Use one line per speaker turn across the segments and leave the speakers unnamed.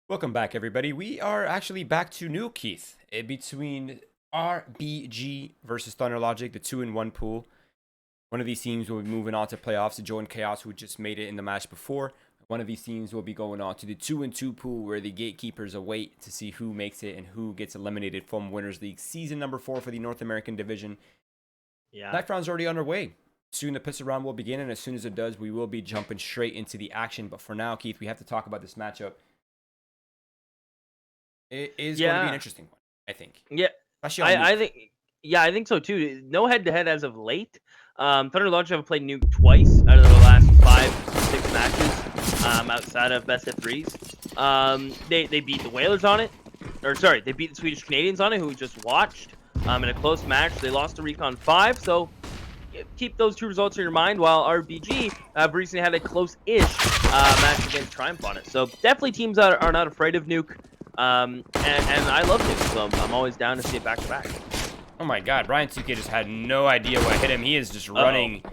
Welcome back, everybody. We are actually back to new Keith between RBG versus Thunder Logic, the 2-in-1 pool. One of these teams will be moving on to playoffs to join Chaos, who just made it in the match before. One of these teams will be going on to the 2-in-2 pool, where the gatekeepers await to see who makes it and who gets eliminated from Winners League Season number 4 for the North American Division. That round's already underway. Soon the pistol round will begin, and as soon as it does, we will be jumping straight into the action. But for now, Keith, we have to talk about this matchup. It is going to be an interesting one, I think.
Yeah, I think. Yeah, I think so too. No head-to-head as of late. Thunder Logic have played Nuke twice out of the last 5-6 matches. Outside of best of threes, they beat the Whalers on it, or sorry, they beat the Swedish Canadians on it, who we just watched. In a close match, they lost to Recon 5. So keep those two results in your mind. While RBG have recently had a close-ish match against Triumph on it. So definitely teams that are not afraid of Nuke. And I love Nuke, so I'm always down to see it back-to-back.
Oh my god, Brian 2K just had no idea what hit him. He is just running,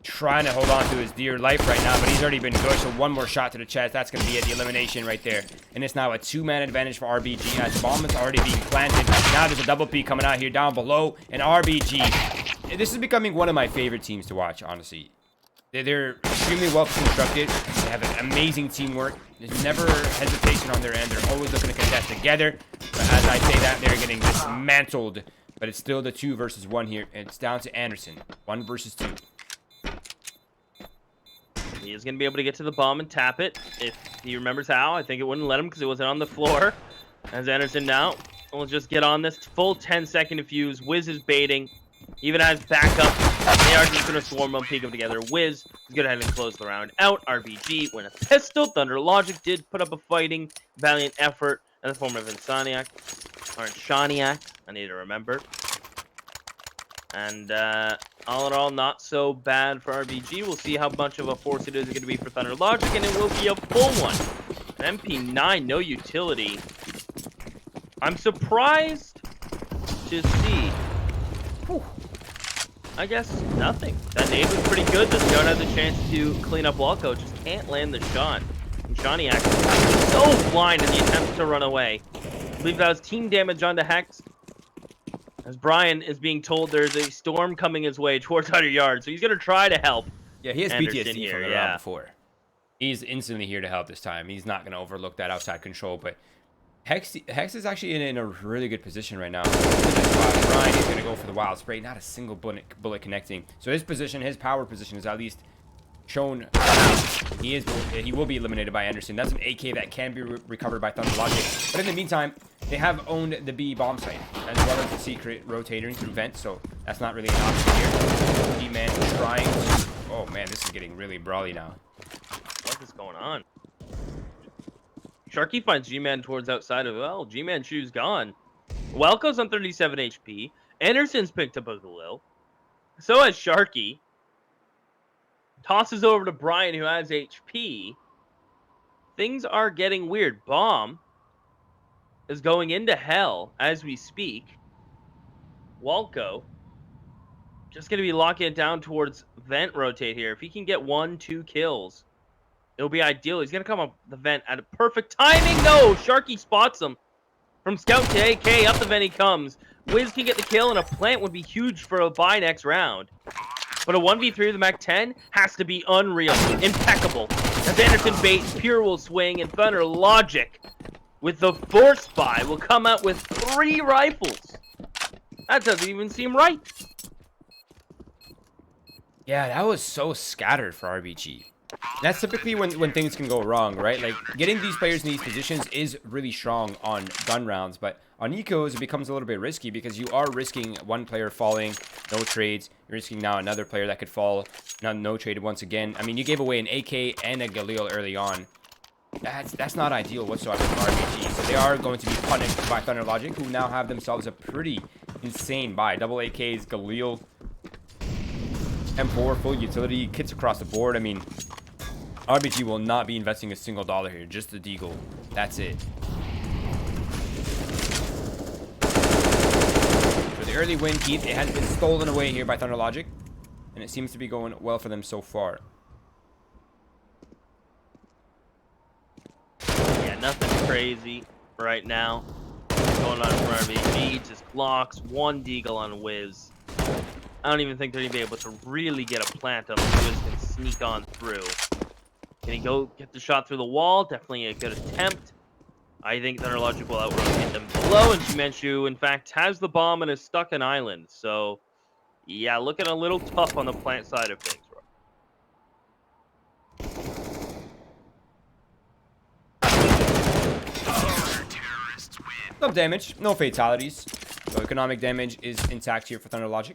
trying to hold on to his dear life right now, but he's already been good, so one more shot to the chest. That's going to be it, the elimination right there. And it's now a 2-man advantage for RBG as the bomb is already being planted. Now there's a double P coming out here down below, and RBG, this is becoming one of my favorite teams to watch, honestly. They're extremely well constructed. They have an amazing teamwork. There's never hesitation on their end. They're always looking to contest together. But as I say that, they're getting dismantled. But it's still the 2 versus 1 here. It's down to Anderson. 1 versus 2.
He is going to be able to get to the bomb and tap it. If he remembers how, I think it wouldn't let him because it wasn't on the floor. As Anderson now will just get on this full 10-second defuse. Wiz is baiting. Even has backup. They are just going to swarm them, peek them together. Wiz is going to head and close the round out. RBG win a pistol. Thunder Logic did put up a fighting, valiant effort in the form of Insaniac. Or Shaniac, I need to remember. And all in all, not so bad for RBG. We'll see how much of a force it is going to be for Thunder Logic, and it will be a full one. An MP9, no utility. I'm surprised to see. Whew. I guess nothing. That nade was pretty good. The scout had the chance to clean up Walco, just can't land the shot. And Shaniac is so blind in the attempt to run away. I believe that was team damage onto Hex. As Brian is being told there's a storm coming his way towards 100 yards, so he's going to try to help.
Yeah, he has
Anderson
PTSD
here,
from the round before. He's instantly here to help this time. He's not going to overlook that outside control, but Hex is actually in a really good position right now. Brian is going to go for the wild spray. Not a single bullet connecting. So his position, his power position is at least shown. He will be eliminated by Anderson. That's an AK that can be recovered by Thunder Logic. But in the meantime, they have owned the B bomb site as well as the secret rotating through vent. So that's not really an option here. G-Man trying to... Oh man, this is getting really brawly now.
What is going on? Sharky finds G-Man towards outside of, well, G-Man shoe's gone. Welco's on 37 HP. Anderson's picked up a Galil. So has Sharky. Tosses over to Brian, who has HP. Things are getting weird. Bomb is going into hell as we speak. Walco just going to be locking it down towards vent rotate here. If he can get 1-2 kills, it'll be ideal. He's going to come up the vent at a perfect timing. No, Sharky spots him. From scout to AK, up the vent he comes. Wiz can get the kill, and a plant would be huge for a bye next round. But a 1v3 with the Mac 10 has to be unreal. Impeccable. As Anderson baits, Pure will swing, and Thunder Logic, with the force buy, will come out with 3 rifles. That doesn't even seem right.
Yeah, that was so scattered for RBG. That's typically when things can go wrong, right? Like, getting these players in these positions is really strong on gun rounds, but on ecos, it becomes a little bit risky because you are risking one player falling, no trades. You're risking now another player that could fall, no trade once again. I mean, you gave away an AK and a Galil early on. That's not ideal whatsoever for RBG. So they are going to be punished by Thunder Logic, who now have themselves a pretty insane buy. Double AKs, Galil, M4, full utility, kits across the board. I mean, RBG will not be investing a single dollar here, just the deagle. That's it. For the early win, Keith, it has been stolen away here by Thunder Logic, and it seems to be going well for them so far.
Nothing crazy right now. What's going on for RBG? Just blocks, one deagle on Wiz. I don't even think they're going to be able to really get a plant on him. Wiz can sneak on through. Can he go get the shot through the wall? Definitely a good attempt. I think Thunder Logic will outrotate them below, and Jimenchu, in fact, has the bomb and is stuck in island. So, yeah, looking a little tough on the plant side of things.
Some damage, no fatalities. So economic damage is intact here for Thunder Logic.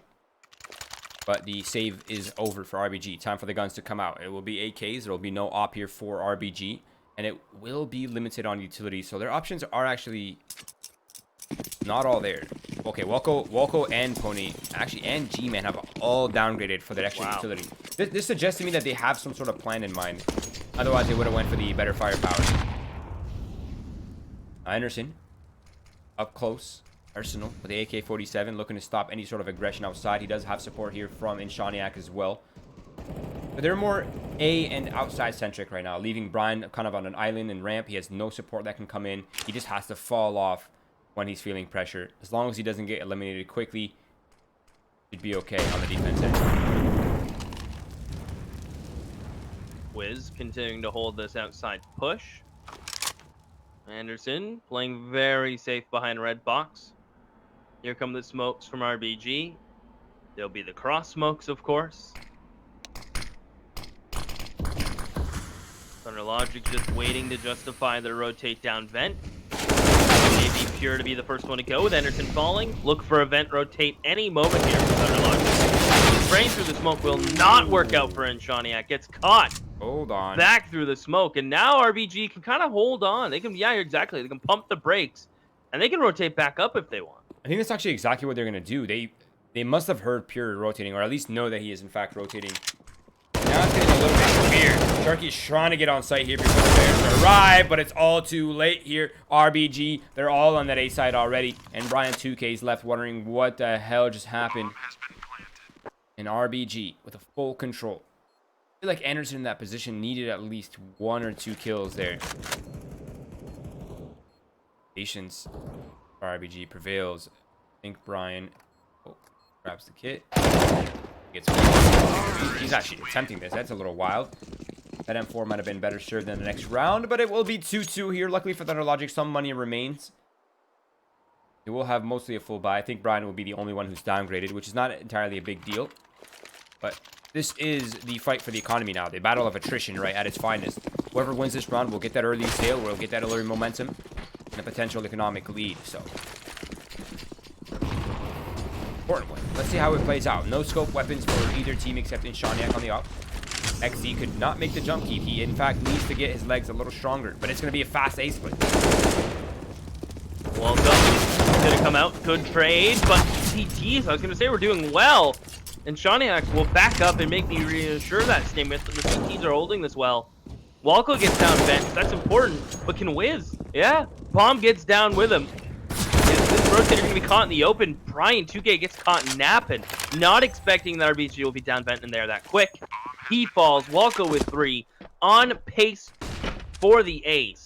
But the save is over for RBG. Time for the guns to come out. It will be AKs. There will be no op here for RBG. And it will be limited on utility. So their options are actually not all there. Okay, Walko and Pony, actually, and G-Man have all downgraded for their extra utility. This suggests to me that they have some sort of plan in mind. Otherwise, they would have went for the better firepower. Anderson, up close. Arsenal with the AK-47, looking to stop any sort of aggression outside. He does have support here from Inshaniak as well. But they're more A and outside centric right now, leaving Brian kind of on an island and ramp. He has no support that can come in. He just has to fall off when he's feeling pressure. As long as he doesn't get eliminated quickly, he'd be okay on the defense end.
Wiz continuing to hold this outside push. Anderson playing very safe behind red box. Here come the smokes from RBG. There'll be the cross smokes, of course. Thunder Logic just waiting to justify their rotate down vent. Maybe Pure to be the first one to go with Anderson falling. Look for a vent rotate any moment here for Thunder Logic. Spraying through the smoke will not work out for Inshaniak. Gets caught.
Hold on.
Back through the smoke, and now RBG can kind of hold on. They can, yeah, exactly. They can pump the brakes, and they can rotate back up if they want.
I think that's actually exactly what they're going to do. They must have heard Pure rotating, or at least know that he is in fact rotating. Now it's getting a little bit weird. Sharky's trying to get on site here before the Bears arrive, but it's all too late here. RBG, they're all on that A side already, and Brian 2K is left wondering what the hell just happened. And RBG with a full control. I feel like Anderson in that position needed at least 1 or 2 kills there. Patience for RBG prevails. I think Brian grabs the kit. He's actually attempting this. That's a little wild. That M4 might have been better served in the next round, but it will be 2-2 here. Luckily for Thunder Logic, some money remains. It will have mostly a full buy. I think Brian will be the only one who's downgraded, which is not entirely a big deal. But this is the fight for the economy now. The battle of attrition, right, at its finest. Whoever wins this round will get that early sale, will get that early momentum, and a potential economic lead. So, important one. Let's see how it plays out. No scope weapons for either team except Inshaniak on the op. XZ could not make the jump keep. He, in fact, needs to get his legs a little stronger. But it's going to be a fast A split.
Well done. Did it come out? Good trade, but CTs, I was going to say, we're doing well. And Shaniak will back up and make me reassure that statement. The CTs are holding this well. Walko gets down vent. That's important. But can Wiz? Yeah. Bomb gets down with him. Is this rotator going to be caught in the open? Brian 2K gets caught napping. Not expecting that RBG will be down vent in there that quick. He falls. Walko with 3. On pace for the ace.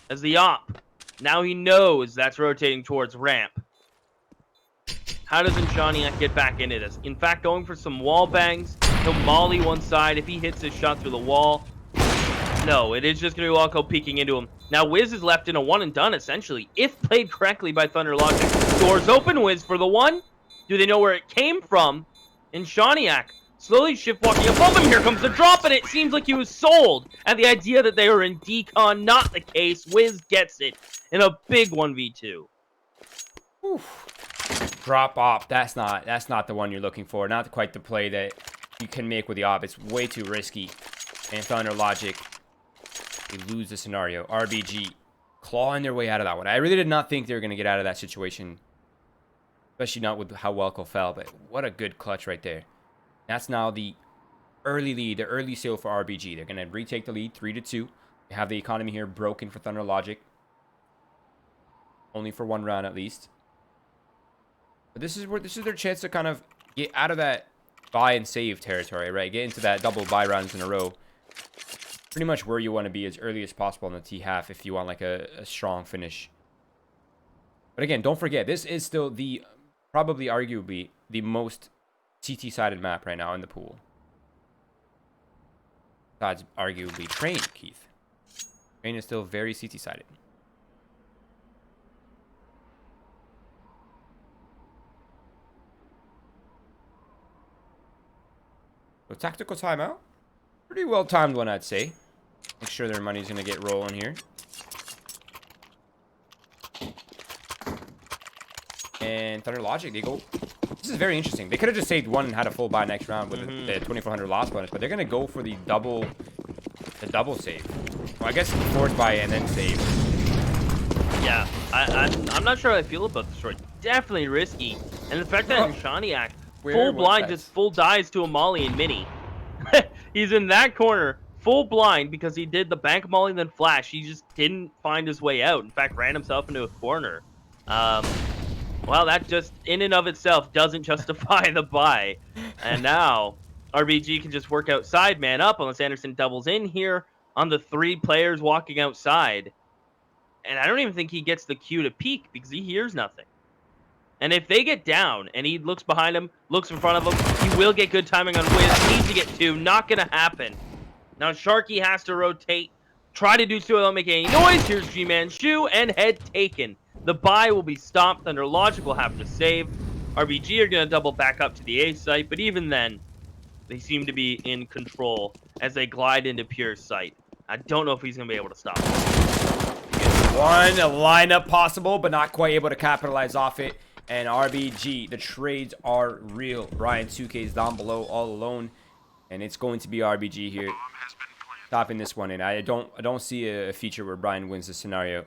As the op. Now he knows that's rotating towards ramp. How does Inshaniak get back into this? In fact, going for some wall bangs. He'll molly one side if he hits his shot through the wall. No, it is just going to be Walko peeking into him. Now, Wiz is left in a one and done, essentially. If played correctly by Thunder Logic. Doors open, Wiz for the one. Do they know where it came from? Inshaniak slowly shift walking above him. Here comes the drop, and it seems like he was sold. And the idea that they were in decon, not the case. Wiz gets it in a big 1v2.
Oof. Drop op. That's not the one you're looking for. Not quite the play that you can make with the op. It's way too risky. And Thunder Logic, they lose the scenario. RBG clawing their way out of that one. I really did not think they were going to get out of that situation. Especially not with how Walko fell. But what a good clutch right there. That's now the early lead, the early sale for RBG. They're going to retake the lead 3-2. They have the economy here broken for Thunder Logic. Only for one round at least. But this is their chance to kind of get out of that buy and save territory, right? Get into that double buy rounds in a row. pretty much where you want to be as early as possible in the T half if you want like a strong finish. But again, don't forget, this is still probably arguably the most CT-sided map right now in the pool. Besides arguably Train, Keith. Train is still very CT-sided. So tactical timeout. Pretty well timed one, I'd say. Make sure their money's going to get rolling here. And Thunder Logic, they go. This is very interesting. They could have just saved one and had a full buy next round with the 2400 loss bonus, but they're going to go for the double save. Well, I guess forward buy and then save.
Yeah, I'm not sure how I feel about this right. Definitely risky. And the fact that Shaniak full blind just full dies to a molly and mini. He's in that corner full blind because he did the bank molly and then flash. He just didn't find his way out. In fact, ran himself into a corner. Well, that just in and of itself doesn't justify the buy. And now RBG can just work outside, man up, unless Anderson doubles in here on the 3 players walking outside. And I don't even think he gets the cue to peek because he hears nothing. And if they get down and he looks behind him, looks in front of him, he will get good timing on Wiz. Needs to get 2. Not going to happen. Now Sharky has to rotate. Try to do so without making any noise. Here's G-Man Shoe and head taken. The buy will be stopped. Thunder Logic will have to save. RBG are going to double back up to the A site. But even then, they seem to be in control as they glide into pure sight. I don't know if he's going to be able to stop them.
One lineup possible, but not quite able to capitalize off it. And RBG, the trades are real. Brian 2K is down below all alone. And it's going to be RBG here. Stopping this one in. I don't see a feature where Brian wins this scenario.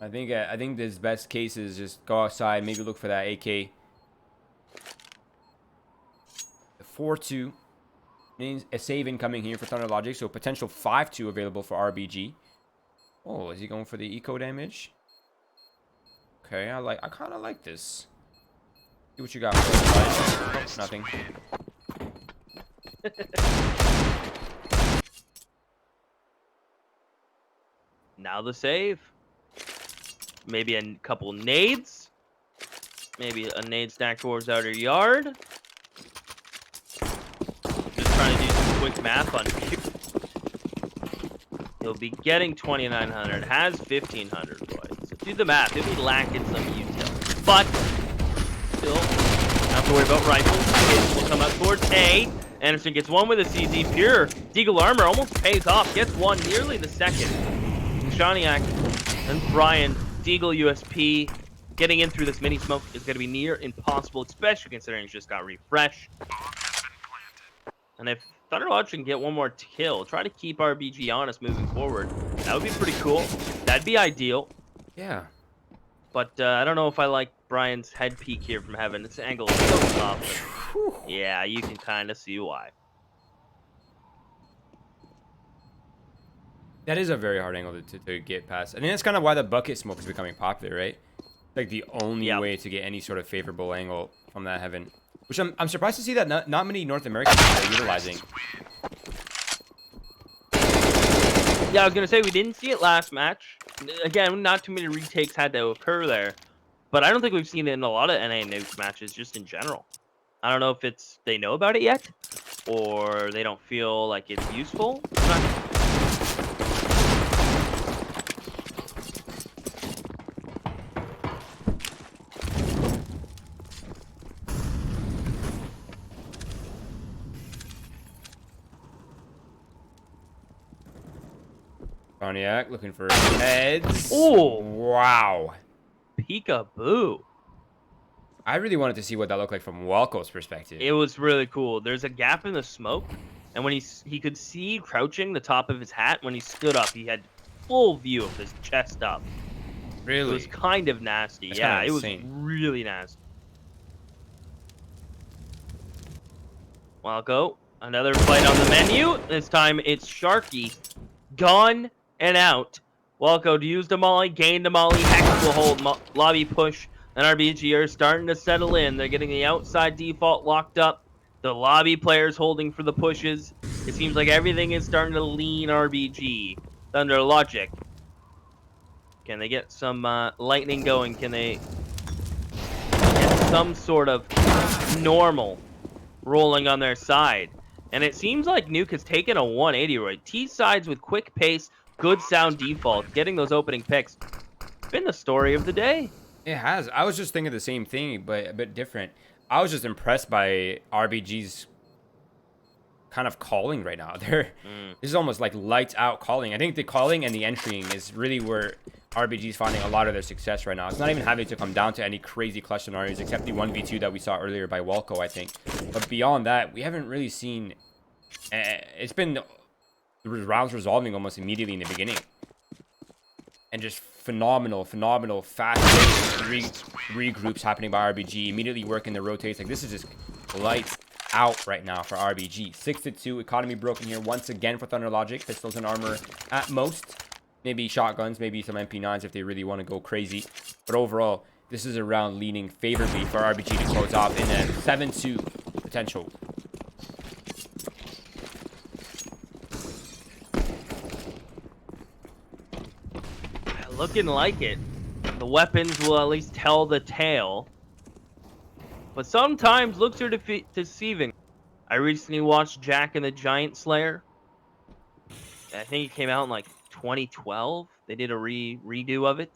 I think this best case is just go outside, maybe look for that AK. The 4-2 means a save incoming here for Thunder Logic, so potential 5-2 available for RBG. Oh, is he going for the eco damage? Okay, I kind of like this. See what you got for us, oh, nothing.
Now the save. Maybe a couple nades. Maybe a nade stack towards outer yard. Just trying to do some quick math on you. He'll be getting 2,900. Has 1,500 points. So do the math. He'll be lacking some util. But still, don't have to worry about rifles. Kids will come out towards A. Anderson gets one with a CZ. Pure Deagle Armor almost pays off. Gets one nearly the second. Shaniak and Brian. Deagle USP getting in through this mini smoke is going to be near impossible, especially considering he's just got refresh. And if Thunder Logic can get one more kill, try to keep RBG honest moving forward. That would be pretty cool. That'd be ideal.
Yeah.
But I don't know if I like Brian's head peek here from heaven. This angle is so soft. Yeah, you can kind of see why.
That is a very hard angle to get past. I think that's kind of why the bucket smoke is becoming popular, right? Like the only way to get any sort of favorable angle from that heaven. Which I'm surprised to see that not many North Americans are utilizing.
Yeah, I was going to say, we didn't see it last match. Again, not too many retakes had to occur there. But I don't think we've seen it in a lot of NA Nukes matches, just in general. I don't know if it's they know about it yet, or they don't feel like it's useful.
Pontiac looking for heads.
Oh,
wow.
Peekaboo.
I really wanted to see what that looked like from Walco's perspective.
It was really cool. There's a gap in the smoke, and when he could see crouching the top of his hat. When he stood up, he had full view of his chest up.
Really?
It was kind of nasty.
That's
yeah,
kind of
it was
insane.
really nasty. Walco, another fight on the menu. This time it's Sharky. Gone and out. Walco used a molly, gained a molly. Hex will hold lobby push. And RBG are starting to settle in. They're getting the outside default locked up. The lobby players holding for the pushes. It seems like everything is starting to lean RBG. Thunder Logic. Can they get some lightning going? Can they get some sort of normal rolling on their side? And it seems like Nuke has taken a 180 right. T-sides with quick pace, good sound default, getting those opening picks. Been the story of the day.
It has. I was just thinking the same thing, but a bit different. I was just impressed by RBG's kind of calling right now. This is almost like lights out calling. I think the calling and the entrying is really where RBG's finding a lot of their success right now. It's not even having to come down to any crazy clutch scenarios except the 1v2 that we saw earlier by Walco, I think. But beyond that, we haven't really seen... it's been the rounds resolving almost immediately in the beginning. And just phenomenal, fast regroups happening by RBG. Immediately working the rotates. Like, this is just lights out right now for RBG. 6-2, economy broken here once again for Thunder Logic. Pistols and armor at most. Maybe shotguns, maybe some MP9s if they really want to go crazy. But overall, this is a round leaning favorably for RBG to close off in a 7-2 potential.
Looking like it. The weapons will at least tell the tale. But sometimes looks are deceiving. I recently watched Jack and the Giant Slayer. I think it came out in like 2012. They did a redo of it.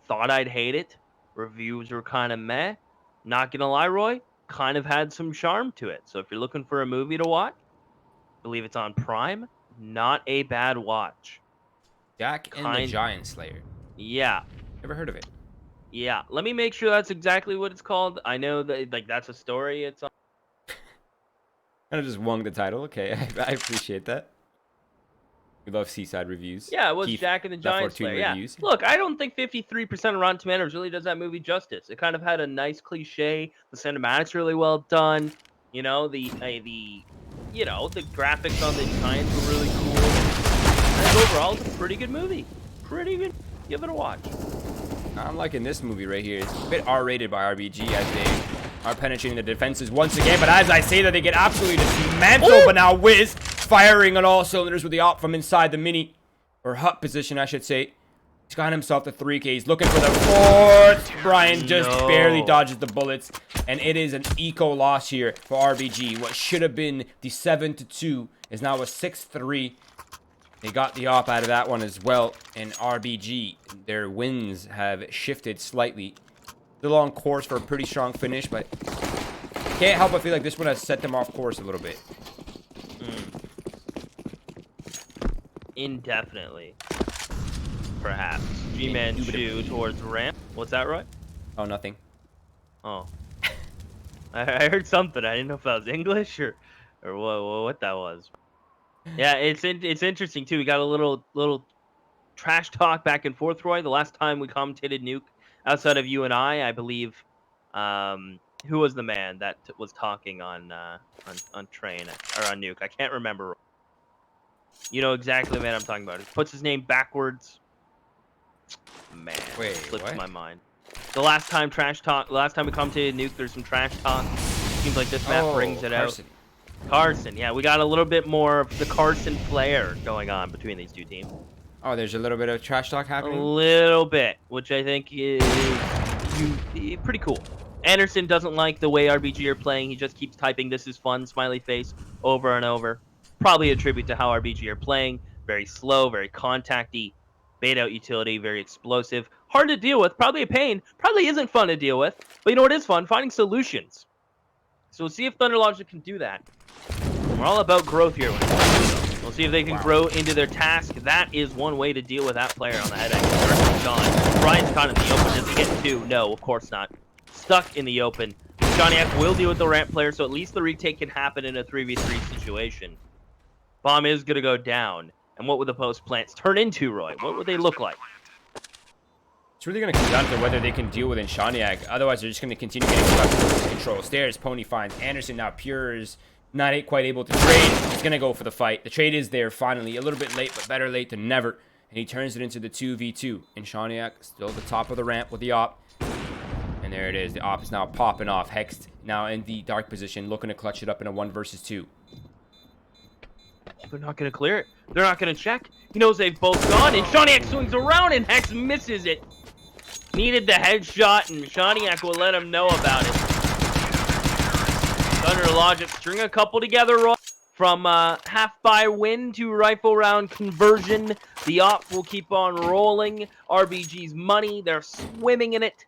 Thought I'd hate it. Reviews were kind of meh. Not gonna lie, Roy, kind of had some charm to it. So if you're looking for a movie to watch, I believe it's on Prime. Not a bad watch.
Jack and the Giant Slayer.
Yeah.
Never heard of it.
Yeah. Let me make sure that's exactly what it's called. I know that like that's a story. It's on.
Kind of just wung the title. Okay, I appreciate that. We love Seaside reviews.
Yeah, it was Jack and the Giant Slayer. Yeah. Look, I don't think 53% of Rotten Tomatoes really does that movie justice. It kind of had a nice cliche. The cinematics really well done. You know, the graphics on the Giants were really cool. I think overall, it's a pretty good movie. Pretty good. Give it a watch.
I'm liking this movie right here. It's a bit R-rated by RBG as they are penetrating the defenses once again. But as I say that, they get absolutely dismantled. Ooh! But now Wiz firing on all cylinders with the op from inside the mini, or hut position, I should say. He's got himself the 3K. He's looking for the fourth. Brian just barely dodges the bullets. And it is an eco loss here for RBG. What should have been the 7-2 is now a 6-3. They got the op out of that one as well. And RBG, their wins have shifted slightly. Still on course for a pretty strong finish, but can't help but feel like this one has set them off course a little bit.
Indefinitely. Perhaps. G-Man Chew towards ramp. What's that, Roy?
Oh, nothing.
Oh. I heard something. I didn't know if that was English or what that was. Yeah, it's interesting too. We got a little trash talk back and forth, Roy. The last time we commentated Nuke outside of you and I believe, who was the man that was talking on Train or on Nuke? I can't remember. You know exactly the man I'm talking about. He puts his name backwards. Man,
wait,
slipped my mind. The last time we commentated Nuke, there's some trash talk. Seems like this map brings it out. Carson, yeah, we got a little bit more of the Carson flair going on between these two teams.
Oh, there's a little bit of trash talk happening?
A little bit, which I think is pretty cool. Anderson doesn't like the way RBG are playing. He just keeps typing, "This is fun," smiley face, over and over. Probably a tribute to how RBG are playing. Very slow, very contacty. Bait out utility, very explosive. Hard to deal with, probably a pain. Probably isn't fun to deal with. But you know what is fun? Finding solutions. So we'll see if Thunder Logic can do that. We're all about growth here. We'll see if they can grow into their task. That is one way to deal with that player on the head angle. Gone. Brian's caught in the open. Does he get two? No, of course not. Stuck in the open. Shaniak will deal with the ramp player, so at least the retake can happen in a 3v3 situation. Bomb is going to go down. And what would the post plants turn into, Roy? What would they look like?
It's really going to come down to whether they can deal with Shaniak. Otherwise, they're just going to continue getting stuck in control. Stairs, Pony finds Anderson. Now Pure is not quite able to trade. He's going to go for the fight. The trade is there finally. A little bit late, but better late than never. And he turns it into the 2v2. And Shaniak still at the top of the ramp with the op. And there it is. The op is now popping off. Hexed now in the dark position, looking to clutch it up in a 1 versus 2.
They're not going to clear it. They're not going to check. He knows they've both gone, and Shawniak swings around, and Hex misses it. Needed the headshot, and Shawniak will let him know about it. Thunder Logic string a couple together, Roy. From half-buy win to rifle round conversion, the op will keep on rolling. RBG's money, they're swimming in it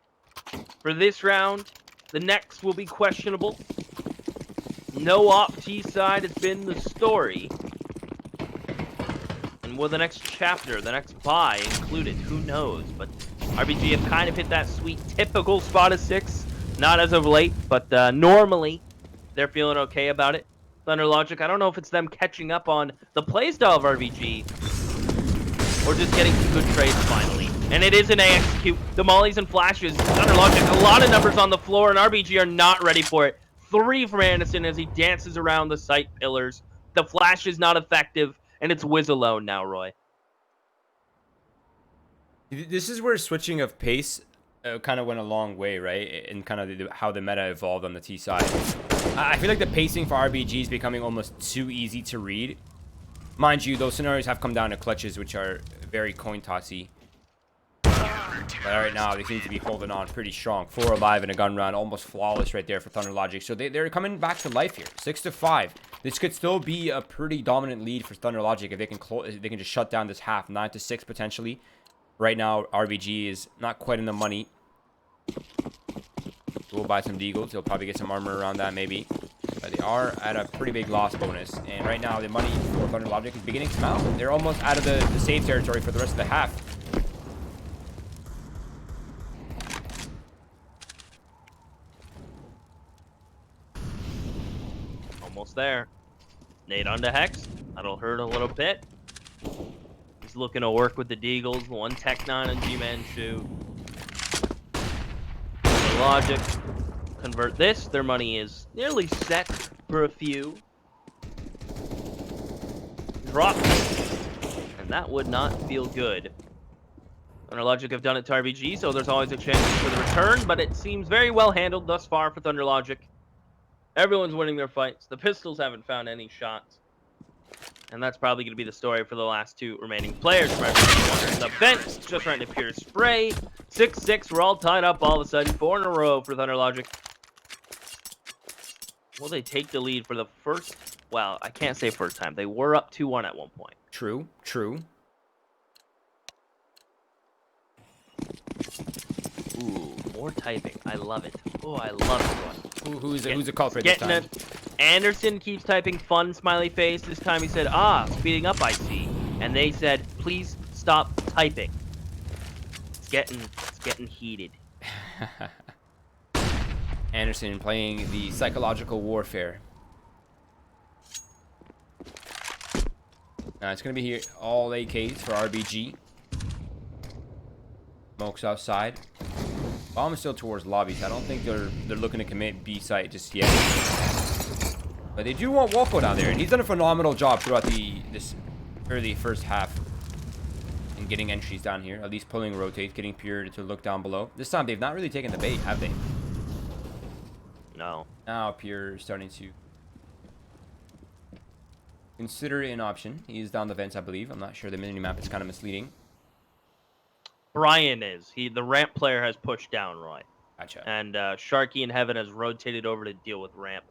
for this round. The next will be questionable. No op Seaside has been the story. And will the next chapter, the next buy included? Who knows? But RBG have kind of hit that sweet typical spot of 6. Not as of late, but normally they're feeling okay about it. Thunder Logic, I don't know if it's them catching up on the playstyle of RBG or just getting some good trades finally. And it is an AXQ. The mollies and flashes. Thunder Logic, a lot of numbers on the floor, and RBG are not ready for it. 3 from Anderson as he dances around the site pillars. The flash is not effective, and it's Wiz alone now, Roy.
This is where switching of pace kind of went a long way, right? And kind of how the meta evolved on the T side. I feel like the pacing for RBG is becoming almost too easy to read. Mind you, those scenarios have come down to clutches, which are very coin-tossy. But right now, they seem to be holding on pretty strong. 4 alive in a gun round, almost flawless right there for Thunder Logic. So they're coming back to life here. 6-5. This could still be a pretty dominant lead for Thunder Logic if they can just shut down this half. 9-6 potentially. Right now, RBG is not quite in the money. We'll buy some deagles. He'll probably get some armor around that maybe. But they are at a pretty big loss bonus. And right now, the money for Thunder Logic is beginning to mount. They're almost out of the save territory for the rest of the half.
Almost there. Nade onto Hex. That'll hurt a little bit. He's looking to work with the deagles. 1 Tech 9 on G-Man shoot. Logic. Convert this. Their money is nearly set for a few. Drop. And that would not feel good. Thunder Logic have done it to RBG, so there's always a chance for the return, but it seems very well handled thus far for Thunder Logic. Everyone's winning their fights. The pistols haven't found any shots. And that's probably going to be the story for the last 2 remaining players. The vent just trying to pierce spray. 6-6. We're all tied up all of a sudden. 4 in a row for Thunder Logic. Will they take the lead for the first? Well, I can't say first time. They were up 2-1 at one point.
True. True.
Ooh, more typing. I love it. Oh, I love this one.
Who's the culprit this time?
Anderson keeps typing fun smiley face. This time he said, speeding up I see. And they said, please stop typing. It's getting heated.
Anderson playing the psychological warfare. Now it's going to be here all AKs for RBG. Smokes outside. Bomb is still towards lobbies. I don't think they're looking to commit B site just yet. But they do want Walko down there, and he's done a phenomenal job throughout this early first half in getting entries down here. At least pulling rotates, getting Pure to look down below. This time they've not really taken the bait, have they?
No.
Now Pure is starting to consider it an option. He is down the vents, I believe. I'm not sure. The minimap is kind of misleading.
Brian is. The ramp player has pushed down Roy.
Gotcha.
And Sharky in Heaven has rotated over to deal with ramp.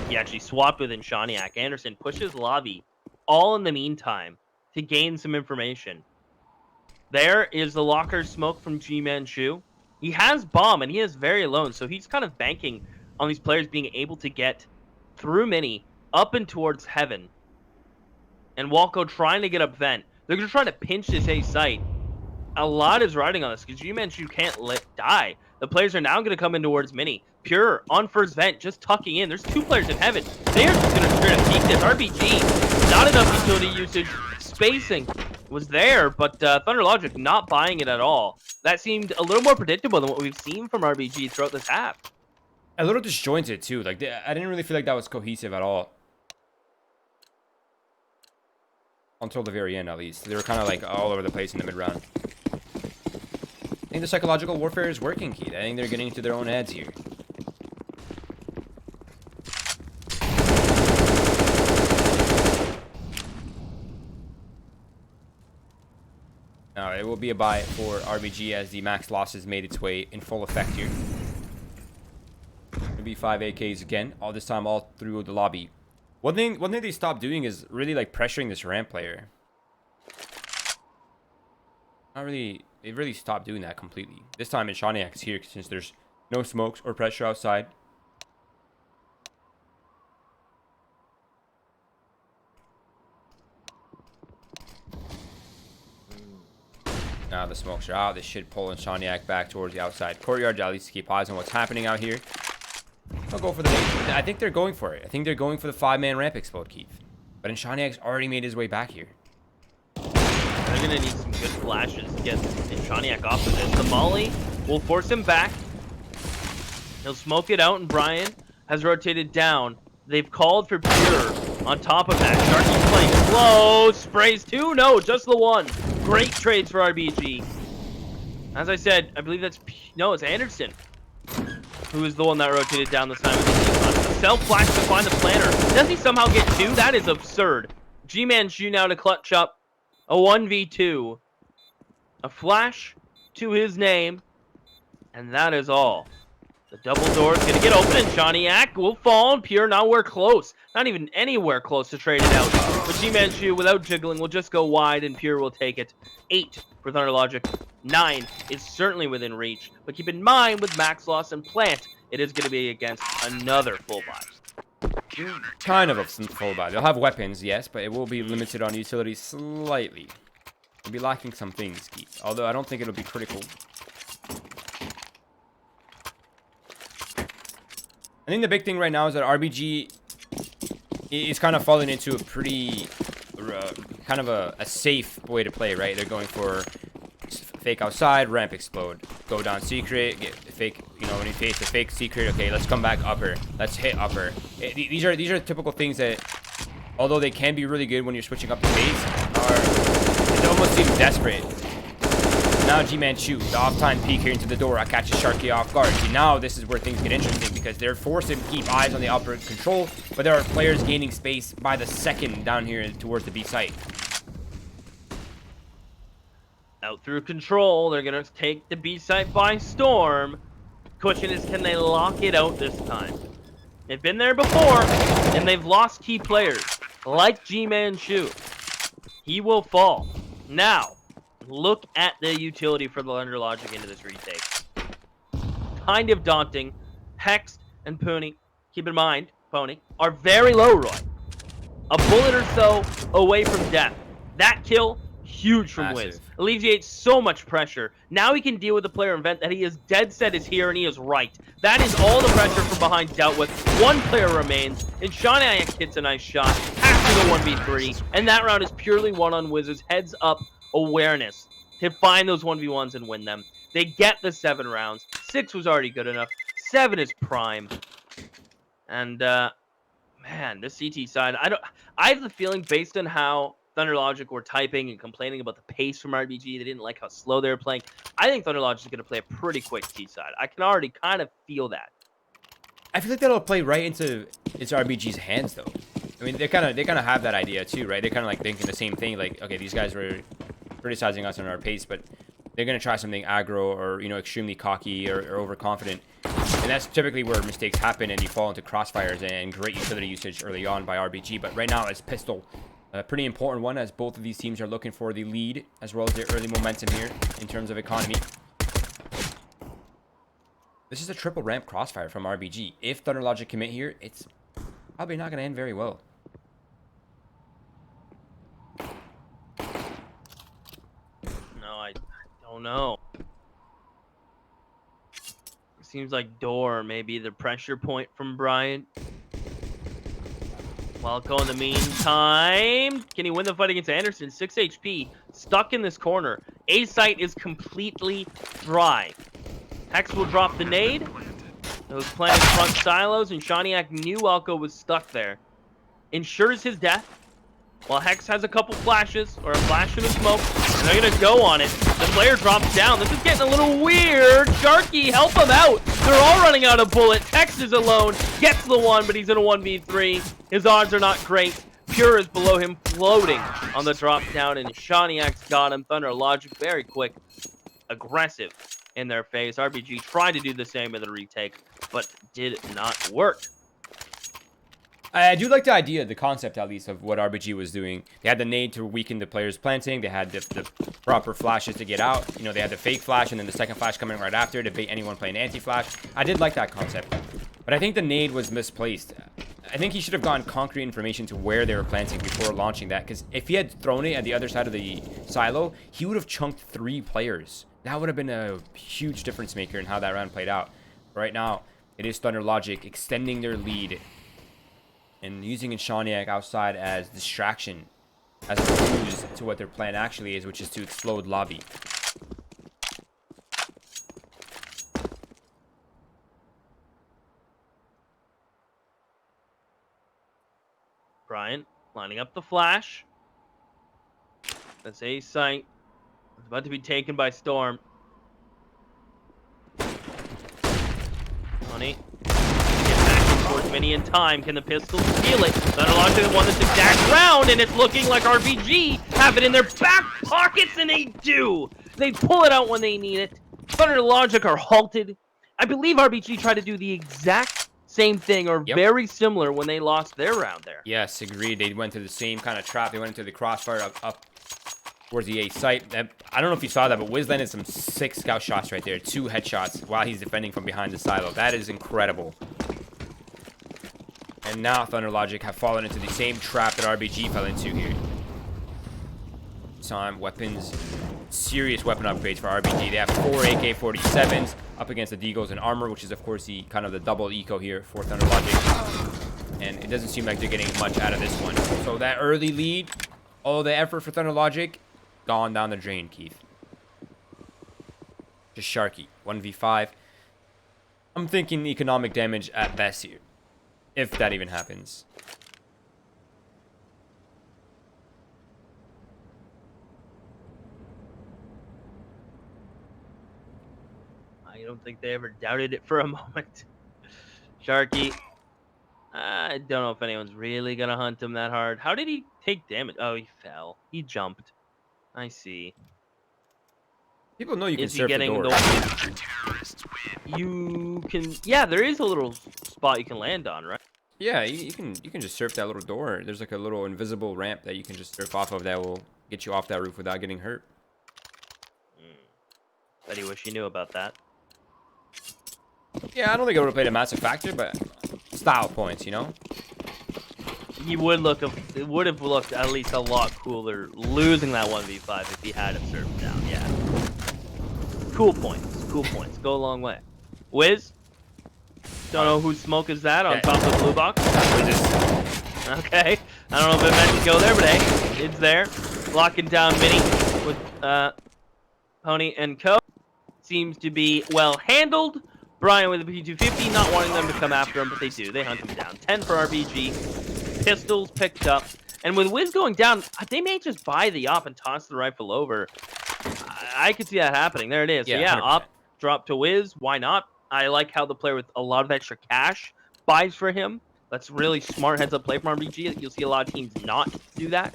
He actually swapped with Shawniak. Anderson pushes lobby, all in the meantime, to gain some information. There is the locker smoke from G-Man Shu. He has bomb, and he is very alone, so he's kind of banking on these players being able to get through mini, up and towards Heaven. And Walko trying to get up vent. They're just trying to pinch this A site. A lot is riding on this, because G-Man Shu can't die. The players are now going to come in towards mini. Pure on first vent, just tucking in. There's 2 players in Heaven. They're just going to straight up peek this. RBG, not enough utility usage. Spacing was there, but Thunder Logic not buying it at all. That seemed a little more predictable than what we've seen from RBG throughout this half.
A little disjointed, too. Like I didn't really feel like that was cohesive at all. Until the very end, at least. They were kind of like all over the place in the mid-round. I think the psychological warfare is working, Keith. I think they're getting into their own heads here. It will be a buy for RBG as the max losses made its way in full effect here. It'll be 5 AKs again, all this time all through the lobby. One thing they stopped doing is really like pressuring this ramp player. Not really, they've really stopped doing that completely. This time Shaniak is here since there's no smokes or pressure outside. Now the smokes are out. This should pull Shaniak back towards the outside courtyard to at least keep eyes on what's happening out here. I'll go for the nade. I think they're going for it. I think they're going for the 5-man ramp explode, Keith. But Shaniak's already made his way back here.
They're going to need some good flashes to get Shaniak off of this. The molly will force him back. He'll smoke it out, and Brian has rotated down. They've called for Pure on top of that. Sharky's playing slow. Sprays 2. No, just the 1. Great trades for RBG. As I said, I believe that's... No, it's Anderson, who is the one that rotated down this time. Self-flash to find the planter. Does he somehow get 2? That is absurd. G-Man Shu now to clutch up a 1v2. A flash to his name. And that is all. The double door is going to get open, and Shaniak will fall. Pure nowhere close. Not even anywhere close to trade it out. But G-Man Shu, without jiggling, will just go wide, and Pure will take it. 8 for Thunder Logic. 9 is certainly within reach. But keep in mind, with Max Loss and Plant, it is going to be against another full buy.
Kind of a full buy. They'll have weapons, yes, but it will be limited on utility slightly. They'll be lacking some things, Keith. Although I don't think it'll be critical. I think the big thing right now is that RBG is kind of falling into a pretty, kind of a safe way to play, right? They're going for fake outside, ramp explode, go down secret, get fake, you know, when you face a fake secret, okay, let's come back upper, let's hit upper. These are typical things that, although they can be really good when you're switching up the pace, it almost seems desperate. Now G-Man Shu, the off-time peek here into the door. I catch Sharky off guard. See, now this is where things get interesting because they're forced to keep eyes on the upper control, but there are players gaining space by the second down here towards the B site.
Out through control, they're going to take the B site by storm. Question is, can they lock it out this time? They've been there before, and they've lost key players, like G-Man Shu. He will fall. Now, look at the utility for the Thunder Logic into this retake. Kind of daunting. Hex and Pony, keep in mind, Pony, are very low, Roy. A bullet or so away from death. That kill, huge from Wiz. Alleviates so much pressure. Now he can deal with the player event that he is dead set is here and he is right. That is all the pressure from behind dealt with. One player remains, and Shaniak hits a nice shot after the 1v3, and that round is purely won on Wiz's heads up awareness to find those 1v1s and win them. They get the 7 rounds. 6 was already good enough. 7 is prime. And man, this CT side, I have the feeling, based on how Thunder Logic were typing and complaining about the pace from RBG, they didn't like how slow they were playing. I think Thunder Logic is going to play a pretty quick T side. I can already kind of feel that.
I feel like that'll play right into RBG's hands, though. I mean, they kind of have that idea too, right? They're kind of like thinking the same thing. Like, okay, these guys were criticizing us on our pace, but they're gonna try something aggro or, you know, extremely cocky or overconfident, and that's typically where mistakes happen and you fall into crossfires and great utility usage early on by RBG. But right now, it's pistol, a pretty important one, as both of these teams are looking for the lead as well as their early momentum here in terms of economy. This is a triple ramp crossfire from RBG. If Thunder Logic commit here, it's probably not gonna end very well.
I don't know. It seems like door may be the pressure point from Brian. Welko in the meantime. Can he win the fight against Anderson? 6 HP. Stuck in this corner. A site is completely dry. Hex will drop the nade. Those planted front silos, and Shaniak knew Welko was stuck there. Ensures his death. While Hex has a couple flashes, or a flash of the smoke, and they're going to go on it. The player drops down. This is getting a little weird. Sharky, help him out. They're all running out of bullets. Hex is alone. Gets the one, but he's in a 1v3. His odds are not great. Pure is below him, floating on the drop down, and Shawniak's got him. Thunder Logic very quick, aggressive in their face. RBG tried to do the same in the retake, but did not work.
I do like the idea, the concept at least, of what RBG was doing. They had the nade to weaken the players planting. They had the proper flashes to get out. You know, they had the fake flash and then the second flash coming right after to bait anyone playing anti-flash. I did like that concept. But I think the nade was misplaced. I think he should have gotten concrete information to where they were planting before launching that. Because if he had thrown it at the other side of the silo, he would have chunked 3 players. That would have been a huge difference maker in how that round played out. Right now, it is Thunder Logic extending their lead and using Shawniak outside as distraction, as a ruse to what their plan actually is, which is to explode lobby.
Bryant lining up the flash. That's a sight. It's about to be taken by Storm. Honey. Towards Mini in time. Can the Pistols steal it? Thunder Logic won this exact round, and it's looking like RBG have it in their back pockets, and they do. They pull it out when they need it. Thunder Logic are halted. I believe RBG tried to do the exact same thing or very similar when they lost their round there.
Yes, agreed. They went to the same kind of trap. They went into the crossfire up towards the A site. I don't know if you saw that, but Wiz landed some sick scout shots right there. 2 headshots while he's defending from behind the silo. That is incredible. And now Thunder Logic have fallen into the same trap that RBG fell into here. Time weapons, serious weapon upgrades for RBG. They have 4 AK-47s up against the Deagles and armor, which is of course the kind of the double eco here for Thunder Logic. And it doesn't seem like they're getting much out of this one. So that early lead, all the effort for Thunder Logic, gone down the drain, Keith. Just Sharky, 1v5. I'm thinking economic damage at best here, if that even happens.
I don't think they ever doubted it for a moment. Sharky, I don't know if anyone's really gonna hunt him that hard. How did he take damage? Oh, he fell. He jumped. I see.
People know you can
Is he
surf the
getting
door.
You can. Yeah, there is a little spot you can land on, right?
Yeah, you can just surf that little door. There's like a little invisible ramp that you can just surf off of that will get you off that roof without getting hurt.
Bet he wish he knew about that.
Yeah, I don't think it would have played a massive factor, but style points, you know?
He would look. It would have looked at least a lot cooler losing that 1v5 if he had him surfed down. Yeah. Cool points. Cool points. Go a long way. Wiz. Don't know whose smoke is that on top of the blue box. Okay. I don't know if it meant to go there, but hey, it's there. Locking down Mini with Pony and Co. Seems to be well handled. Brian with a P250, not wanting them to come after him, but they do. They hunt him down. 10 for RBG. Pistols picked up. And with Wiz going down, they may just buy the op and toss the rifle over. I could see that happening. There it is.
Yeah,
so yeah,
100%.
op drop to Wiz. Why not? I like how the player with a lot of extra cash buys for him. That's really smart heads-up play from RBG. You'll see a lot of teams not do that.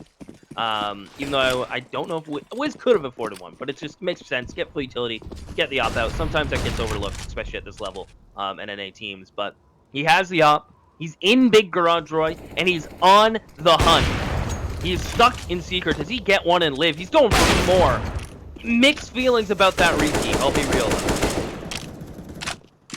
Even though I don't know if Wiz could have afforded one, but it just makes sense. Get full utility, get the op out. Sometimes that gets overlooked, especially at this level, NA teams. But he has the op. He's in Big Garage Roy, and he's on the hunt. He is stuck in secret. Does he get one and live? He's going for more. Mixed feelings about that repeat. I'll be real.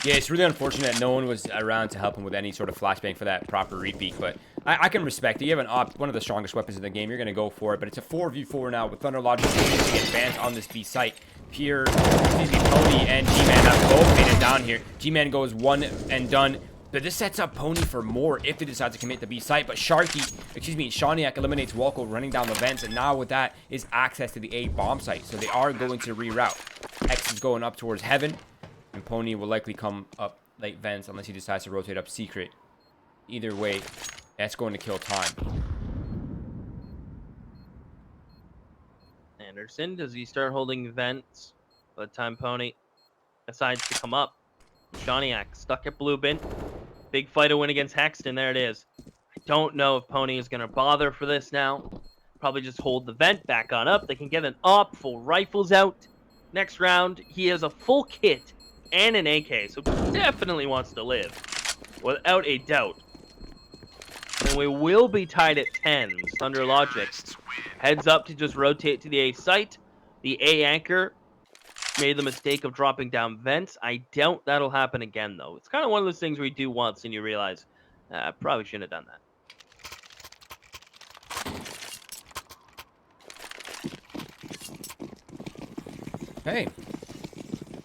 Yeah, it's really unfortunate that no one was around to help him with any sort of flashbang for that proper repeat, but I can respect it. You have an op, one of the strongest weapons in the game. You're going to go for it, but it's a 4v4 now with Thunder Logic using advance on this B site. Pure, Pony and G-Man have both made it down here. G-Man goes one and done. But this sets up Pony for more if they decide to commit the B site. But Shawniak eliminates Walco running down the vents. And now with that is access to the A bomb site. So they are going to reroute. X is going up towards Heaven. And Pony will likely come up late vents unless he decides to rotate up secret. Either way, that's going to kill time.
Anderson, does he start holding vents by the time Pony decides to come up? Shawniak stuck at blue bin. Big fight to win against Hexton. There it is. I Don't know if Pony is going to bother for this now. Probably just hold the vent back on up. They can get an op, full rifles out. Next round, he has a full kit and an AK, so definitely wants to live, without a doubt. And we will be tied at 10s. Thunder Logic heads up to just rotate to the A site. The A anchor made the mistake of dropping down vents. I doubt that'll happen again, though. It's kind of one of those things where you do once and you realize, I probably shouldn't have done that.
Hey,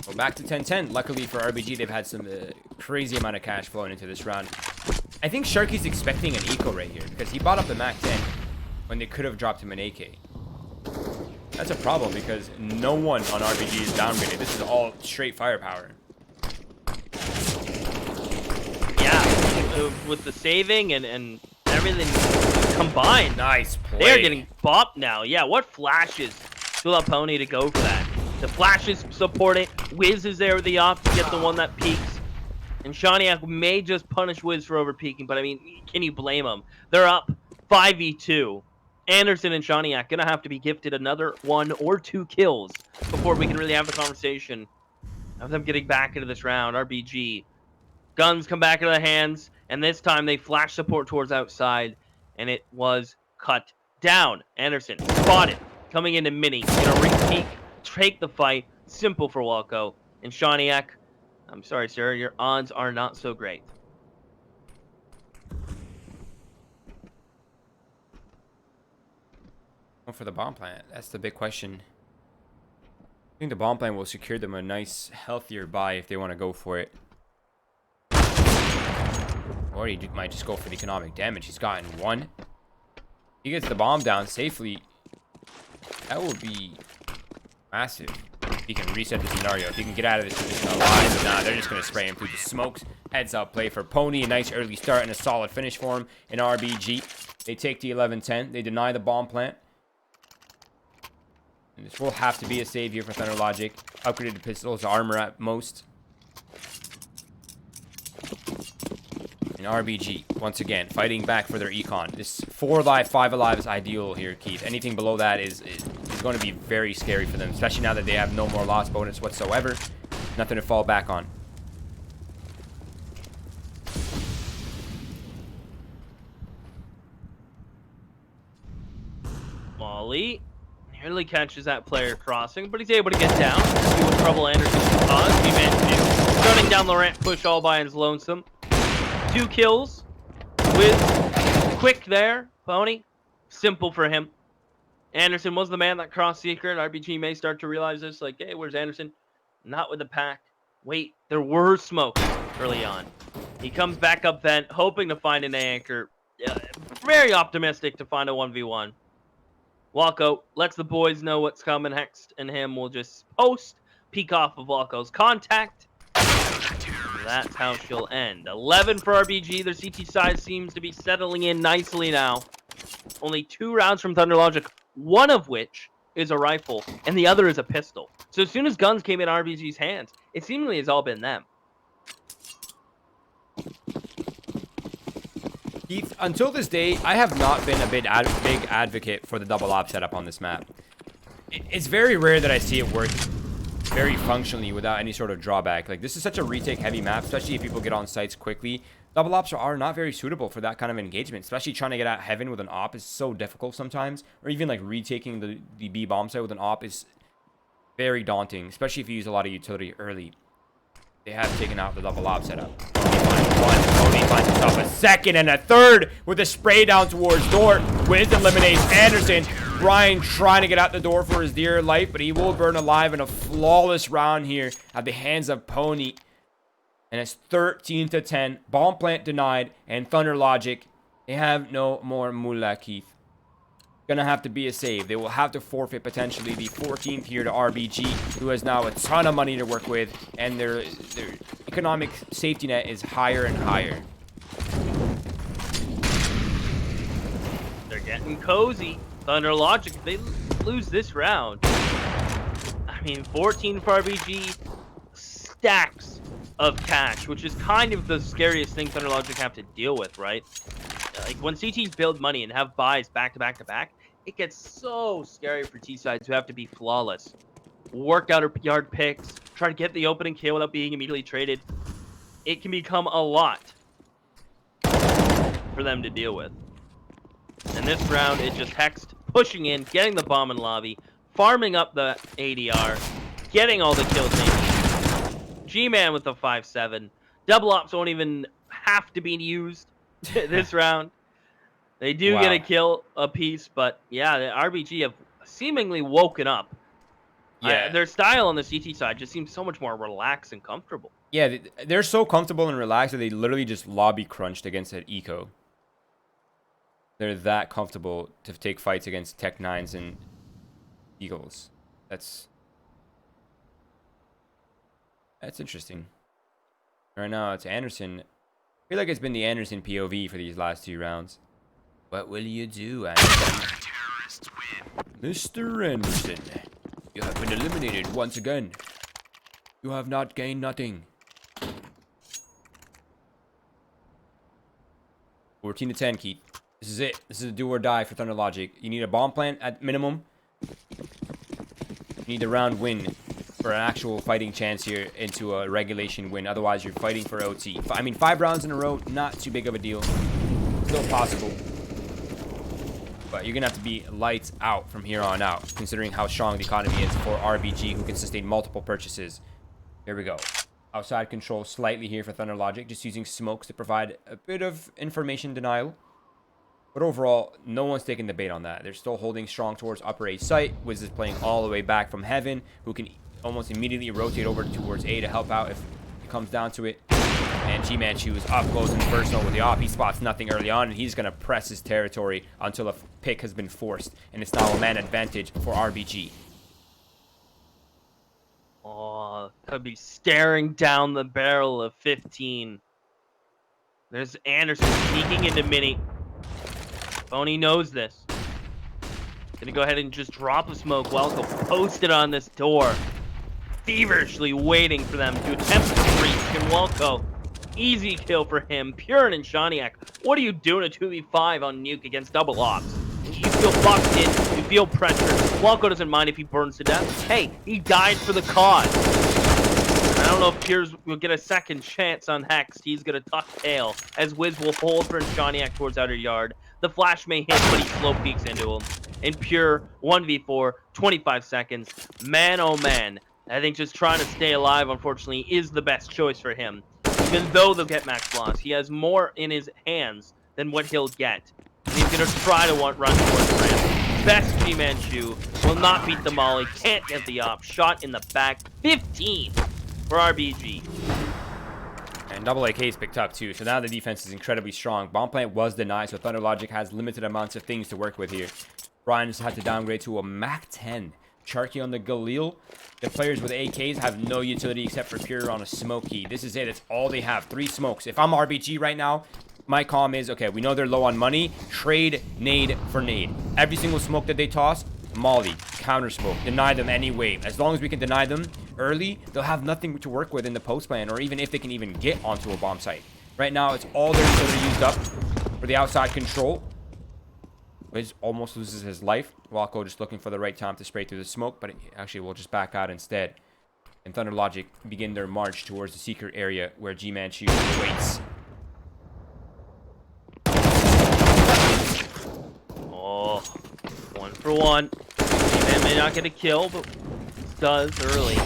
well, back to 10-10. Luckily for RBG, they've had some crazy amount of cash flowing into this round. I think Sharky's expecting an eco right here because he bought up the Mac 10 when they could have dropped him an AK. That's a problem because no one on RBG is downgraded. This is all straight firepower.
Yeah, with the saving and everything combined.
Nice play.
They're getting bopped now. Yeah, what flashes to allow Pony to go for that. The flashes support it. Wiz is there with the op to get the one that peaks. And Shaniak may just punish Wiz for over peaking, but I mean, can you blame him? They're up 5v2. Anderson and Shaniak gonna have to be gifted another 1 or 2 kills before we can really have the conversation of them getting back into this round. RBG. Guns come back into the hands, and this time they flash support towards outside, and it was cut down. Anderson spotted coming into mini. Gonna re-peek, take the fight. Simple for Walco. And Shaniak, I'm sorry, sir, your odds are not so great.
For the bomb plant, that's the big question. I think the bomb plant will secure them a nice, healthier buy if they want to go for it. Or he might just go for the economic damage. He's gotten 1. He gets the bomb down safely. That would be massive. He can reset the scenario. If he can get out of this position alive, but nah, they're just going to spray him through the smokes. Heads up play for Pony. A nice early start and a solid finish for him in RBG. They take the 11-10. They deny the bomb plant. And this will have to be a save here for Thunder Logic. Upgraded pistols, armor at most. And RBG, once again, fighting back for their econ. This 4 alive, 5 alive is ideal here, Keith. Anything below that is going to be very scary for them, especially now that they have no more loss bonus whatsoever. Nothing to fall back on.
Molly nearly catches that player crossing, but he's able to get down. See what trouble Anderson can cause. He managed to running down the ramp, push all by his lonesome. 2 kills with quick there. Pony, simple for him. Anderson was the man that crossed secret. RBG may start to realize this, like, hey, where's Anderson? Not with the pack. Wait, there were smokes early on. He comes back up vent, hoping to find an anchor. Very optimistic to find a 1v1. Walco lets the boys know what's coming. Hex and him will just post, peek off of Walco's contact. That's how she'll end. 11 for RBG. Their CT side seems to be settling in nicely now. Only 2 rounds from Thunder Logic, one of which is a rifle, and the other is a pistol. So as soon as guns came in RBG's hands, it seemingly has all been them.
Keith, until this day, I have not been a big advocate for the double op setup on this map. It's very rare that I see it work very functionally without any sort of drawback. Like, this is such a retake heavy map, especially if people get on sites quickly. Double ops are not very suitable for that kind of engagement, especially trying to get out heaven with an op is so difficult sometimes, or even like retaking the B bomb site with an op is very daunting, especially if you use a lot of utility early. They have taken out the double op setup. Pony finds himself a second and a third with a spray down towards door. Wiz eliminates Anderson. Brian trying to get out the door for his dear life, but he will burn alive in a flawless round here at the hands of Pony. And it's 13-10. Bomb plant denied, and Thunder Logic, they have no more moolah, Keith. Gonna have to be a save. They will have to forfeit potentially the 14th here to RBG, who has now a ton of money to work with, and their economic safety net is higher and higher.
They're getting cozy. Thunder Logic, if they lose this round, I mean, 14 for RBG, stacks of cash, which is kind of the scariest thing Thunder Logic have to deal with, right? like when CTs build money and have buys back to back to back, it gets so scary for Seaside to have to be flawless. Work out yard picks, try to get the opening kill without being immediately traded. It can become a lot for them to deal with. And this round, it's just Hex pushing in, getting the bomb in lobby, farming up the ADR, getting all the kills they need. G-Man with the 5-7. Double ops won't even have to be used this round. They do get a kill apiece, but yeah, the RBG have seemingly woken up.
Yeah.
Their style on the CT side just seems so much more relaxed and comfortable.
Yeah, they're so comfortable and relaxed that they literally just lobby crunched against an eco. They're that comfortable to take fights against Tech 9s and Eagles. That's interesting. Right now, it's Anderson. I feel like it's been the Anderson POV for these last 2 rounds. What will you do, Anderson? Mr. Anderson, you have been eliminated once again. You have not gained nothing. 14-10, Keith. This is it. This is a do or die for Thunder Logic. You need a bomb plant at minimum. You need a round win for an actual fighting chance here into a regulation win. Otherwise, you're fighting for OT. I mean, 5 rounds in a row, not too big of a deal. Still possible. But you're going to have to be lights out from here on out, considering how strong the economy is for RBG, who can sustain multiple purchases. Here we go. Outside control slightly here for Thunder Logic, just using smokes to provide a bit of information denial. But overall, no one's taking the bait on that. They're still holding strong towards upper A site. Wiz is playing all the way back from heaven, who can almost immediately rotate over towards A to help out if it comes down to it. And G-Man choose up close and personal with the op. He spots nothing early on, and he's going to press his territory until a pick has been forced. And it's now a man advantage for RBG.
Oh, could be staring down the barrel of 15. There's Anderson sneaking into mini. Phony knows this. Gonna go ahead and just drop a smoke. Welko posted on this door. Feverishly waiting for them to attempt to breach. And Welko, easy kill for him. Purin and Shaniak, what are you doing a 2v5 on Nuke against double ops? You feel locked in, you feel pressure. Welko doesn't mind if he burns to death. Hey, he died for the cause. I don't know if Piers will get a second chance on Hex. He's gonna tuck tail as Wiz will hold for Shaniak towards outer yard. The flash may hit, but he slow peeks into him. In pure 1v4, 25 seconds. Man, oh man. I think just trying to stay alive, unfortunately, is the best choice for him. Even though they'll get max loss, he has more in his hands than what he'll get. And he's going to try to run towards the ramp. Best G-Man shoe. Will not beat the molly. Can't get the op. Shot in the back. 15 for RBG.
And double AK's picked up too, so now the defense is incredibly strong. Bomb plant was denied, so Thunder Logic has limited amounts of things to work with here. Brian just had to downgrade to a Mac 10. Charky on the Galil. The players with AKs have no utility except for Pure on a smoke key. This is it. It's all they have. 3 smokes. If I'm RBG right now, my comm is, okay, we know they're low on money. Trade nade for nade. Every single smoke that they toss, molly, counter smoke, deny them any wave. As long as we can deny them early, they'll have nothing to work with in the post plan, or even if they can even get onto a bomb site. Right now, it's all their utility used up for the outside control. Wiz almost loses his life. Walko just looking for the right time to spray through the smoke, but actually will just back out instead. And Thunder Logic begin their march towards the secret area where G-Man Chu waits.
Oh, 1 for 1. G-Man may not get a kill, but does early.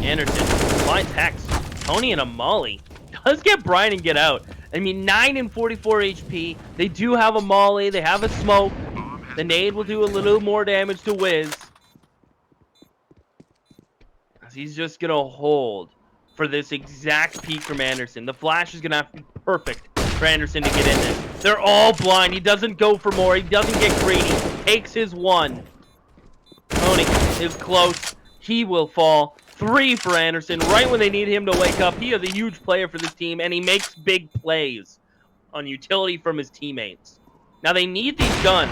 Anderson finds Hex. Tony and a molly. Does get Brian and get out. I mean, 9 and 44 HP. They do have a molly. They have a smoke. The nade will do a little more damage to Wiz. He's just going to hold for this exact peak from Anderson. The flash is going to have to be perfect for Anderson to get in there. They're all blind. He doesn't go for more. He doesn't get greedy. Takes his 1. Tony is close. He will fall. 3 for Anderson. Right when they need him to wake up. He is a huge player for this team, and he makes big plays on utility from his teammates. Now, they need these guns,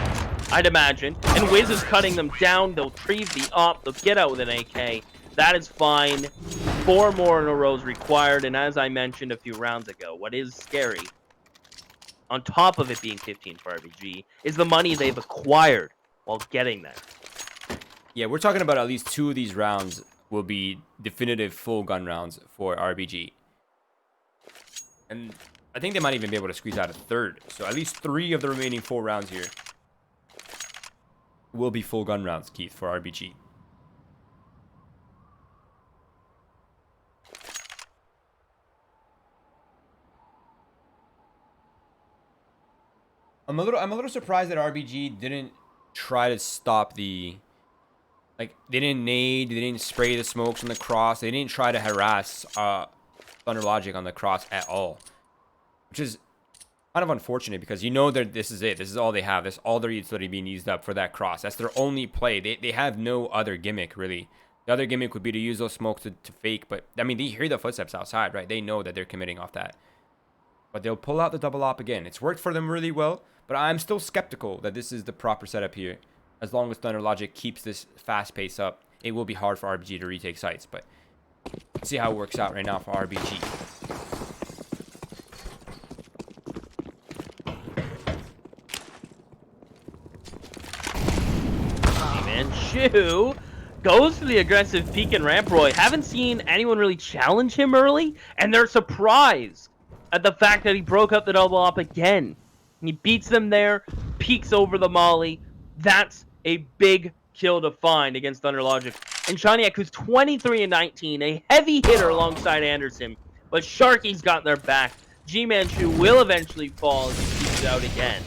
I'd imagine. And Wiz is cutting them down. They'll retrieve the op. They'll get out with an AK. That is fine. 4 more in a row is required. And as I mentioned a few rounds ago, what is scary on top of it being 15 for RBG, is the money they've acquired while getting there.
Yeah, we're talking about at least 2 of these rounds will be definitive full gun rounds for RBG. And I think they might even be able to squeeze out a third. So at least 3 of the remaining 4 rounds here will be full gun rounds, Keith, for RBG. I'm a little surprised that RBG didn't try to stop the, like, they didn't nade, they didn't spray the smokes on the cross, they didn't try to harass Thunder Logic on the cross at all, which is kind of unfortunate because you know that this is it. This is all they have. That's all their utility being used up for that cross. That's their only play. They have no other gimmick, really. The other gimmick would be to use those smokes to fake, but, I mean, they hear the footsteps outside, right? They know that they're committing off that. But they'll pull out the double op again. It's worked for them really well, but I'm still skeptical that this is the proper setup here. As long as Thunder Logic keeps this fast pace up, it will be hard for RBG to retake sites, but let's see how it works out right now for RBG.
Man, Shu goes for the aggressive peek and ramp Roy. Haven't seen anyone really challenge him early, and they're surprised at the fact that he broke up the double op again. He beats them there, peeks over the molly. That's a big kill to find against Thunder Logic. And Shaniak, who's 23 and 19, a heavy hitter alongside Anderson, but Sharky's got their back. G-Man-Shu will eventually fall as he peeks out again.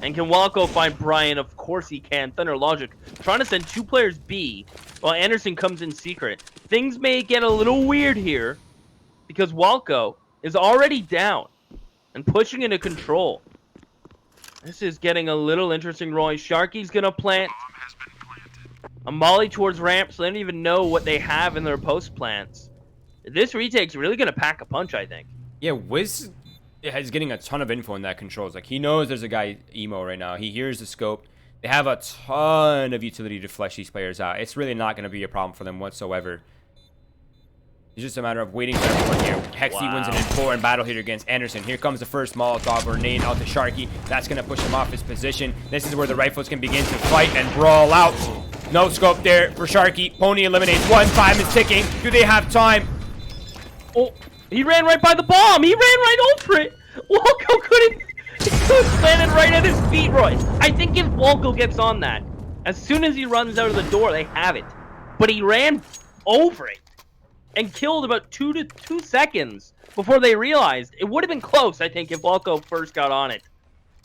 And can Walco find Brian? Of course he can. Thunder Logic trying to send 2 players B while Anderson comes in secret. Things may get a little weird here because Walco is already down and pushing into control. This is getting a little interesting, Roy. Sharky's gonna plant a molly towards ramp, so they don't even know what they have in their post plants. This retake's really gonna pack a punch, I think.
Yeah, Wiz is getting a ton of info in that controls. Like, he knows there's a guy emo right now. He hears the scope. They have a ton of utility to flesh these players out. It's really not going to be a problem for them whatsoever. It's just a matter of waiting for everyone here. Hexy wins an important battle here against Anderson. Here comes the first Molotov or nade out to Sharky. That's going to push him off his position. This is where the rifles can begin to fight and brawl out. No scope there for Sharky. Pony eliminates one. Time is ticking. Do they have time?
Oh, he ran right by the bomb. He ran right over it. Walco couldn't. It landed right at his feet, Roy. I think if Walco gets on that, as soon as he runs out of the door, they have it. But he ran over it and killed about 2 seconds before they realized. It would have been close, I think, if Walco first got on it.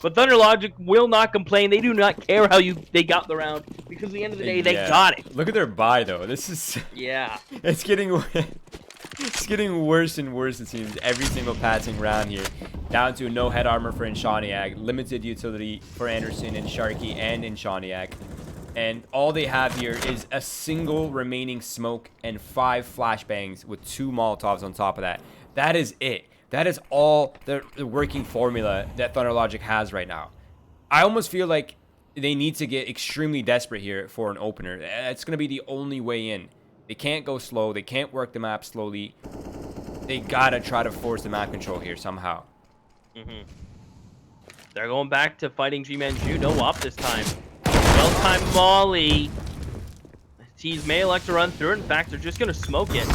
But Thunder Logic will not complain. They do not care how they got the round, because at the end of the day, they got it.
Look at their buy, though. This is...
Yeah.
It's getting worse and worse, it seems, every single passing round here. Down to no head armor for Inshaniak, limited utility for Anderson and Sharky and Inshaniak. And all they have here is a single remaining smoke and 5 flashbangs with 2 Molotovs on top of that. That is it. That is all the working formula that Thunder Logic has right now. I almost feel like they need to get extremely desperate here for an opener. It's going to be the only way in. They can't go slow. They can't work the map slowly. They got to try to force the map control here somehow.
They're going back to fighting G-Man-Shu. No op this time. Well-timed molly. Tees may elect to run through it. In fact, they're just going to smoke it.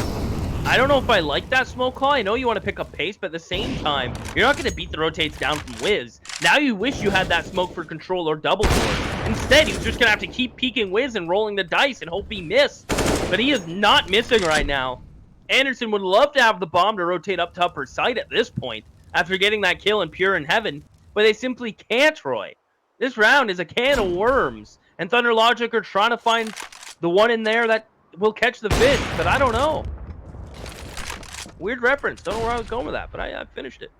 I don't know if I like that smoke call. I know you want to pick up pace, but at the same time, you're not going to beat the rotates down from Wiz. Now you wish you had that smoke for control or double door. Instead, he's just going to have to keep peeking Wiz and rolling the dice and hope he missed. But he is not missing right now. Anderson would love to have the bomb to rotate up to upper side at this point after getting that kill in Pure in Heaven, but they simply can't, Roy. This round is a can of worms, and Thunder Logic are trying to find the one in there that will catch the fish, but I don't know. Weird reference. Don't know where I was going with that, but I finished it.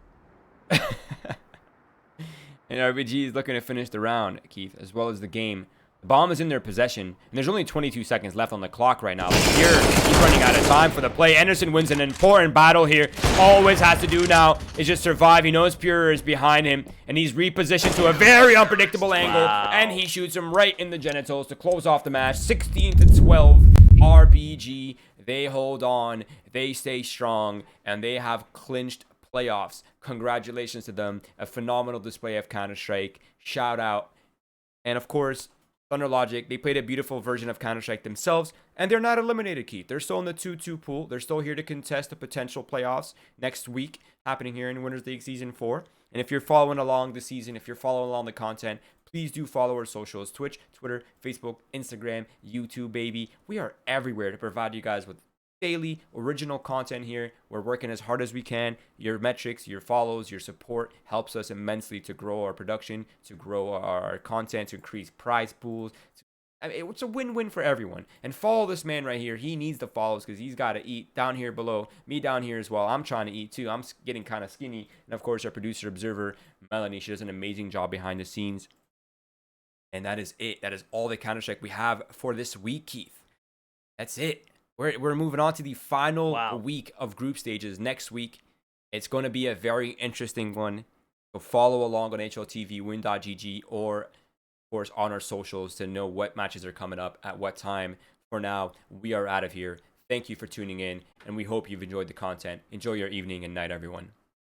And RBG is looking to finish the round, Keith, as well as the game. The bomb is in their possession, and there's only 22 seconds left on the clock right now. But here, he's running out of time for the play. Anderson wins an important battle here. Always has to do now is just survive. He knows Pure is behind him, and he's repositioned to a very unpredictable angle, and he shoots him right in the genitals to close off the match. 16-12, RBG. They hold on, they stay strong, and they have clinched playoffs. Congratulations to them. A phenomenal display of Counter-Strike. Shout out. And of course, Thunder Logic, they played a beautiful version of Counter-Strike themselves, and they're not eliminated, Keith. They're still in the 2-2 pool. They're still here to contest the potential playoffs next week, happening here in Winners League Season 4. And if you're following along the season, if you're following along the content, please do follow our socials: Twitch, Twitter, Facebook, Instagram, YouTube, baby. We are everywhere to provide you guys with daily original content here. We're working as hard as we can. Your metrics, your follows, your support helps us immensely to grow our production, to grow our content, to increase prize pools. I mean, it's a win-win for everyone. And follow this man right here. He needs the follows because he's got to eat. Down here below, me down here as well. I'm trying to eat too. I'm getting kind of skinny. And of course, our producer observer, Melanie, she does an amazing job behind the scenes. And that is it. That is all the Counter-Strike we have for this week, Keith. That's it. We're moving on to the final week of group stages next week. It's going to be a very interesting one. So follow along on HLTV, win.gg, or of course on our socials to know what matches are coming up at what time. For now, we are out of here. Thank you for tuning in, and we hope you've enjoyed the content. Enjoy your evening and night, everyone.